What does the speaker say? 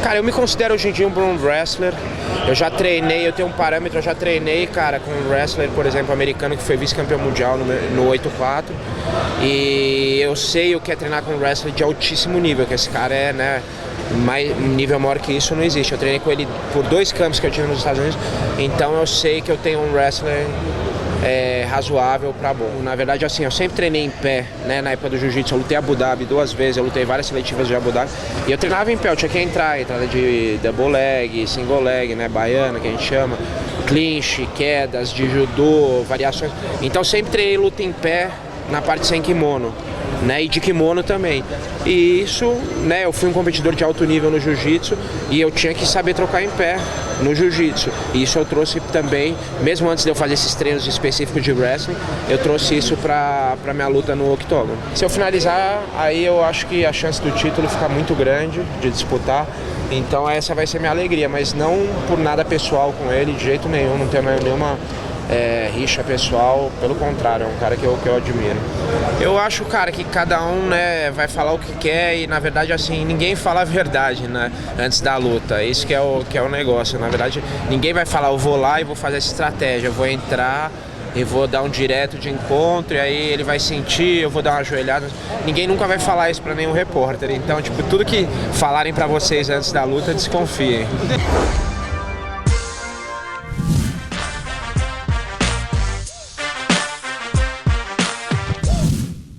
Cara, eu me considero hoje em dia um bom wrestler. Eu já treinei, eu tenho um parâmetro, eu já treinei, cara, com um wrestler, por exemplo, americano que foi vice-campeão mundial no 8-4. E eu sei o que é treinar com um wrestler de altíssimo nível, que esse cara é, né, um nível maior que isso não existe. Eu treinei com ele por 2 campos que eu tive nos Estados Unidos, então eu sei que eu tenho um wrestler razoável pra bom. Na verdade, assim, eu sempre treinei em pé, né? Na época do jiu-jitsu, eu lutei Abu Dhabi 2 vezes, eu lutei várias seletivas de Abu Dhabi e eu treinava em pé, eu tinha que entrar, entrada de double leg, single leg, né? Baiana, que a gente chama, clinch, quedas de judô, variações. Então sempre treinei luta em pé na parte sem kimono, né, e de kimono também. E isso, né, eu fui um competidor de alto nível no jiu-jitsu e eu tinha que saber trocar em pé no jiu-jitsu. E isso eu trouxe também, mesmo antes de eu fazer esses treinos específicos de wrestling, eu trouxe isso pra minha luta no octógono. Se eu finalizar, aí eu acho que a chance do título fica muito grande de disputar. Então essa vai ser minha alegria, mas não por nada pessoal com ele, de jeito nenhum, não tenho nenhuma rixa pessoal, pelo contrário, é um cara que eu admiro. Eu acho, cara, que cada um, né, vai falar o que quer e, na verdade, assim, ninguém fala a verdade, né, antes da luta. Isso que é o negócio. Na verdade, ninguém vai falar, eu vou lá e vou fazer essa estratégia, eu vou entrar e vou dar um direto de encontro e aí ele vai sentir, eu vou dar uma ajoelhada. Ninguém nunca vai falar isso pra nenhum repórter. Então, tipo, tudo que falarem pra vocês antes da luta, desconfiem.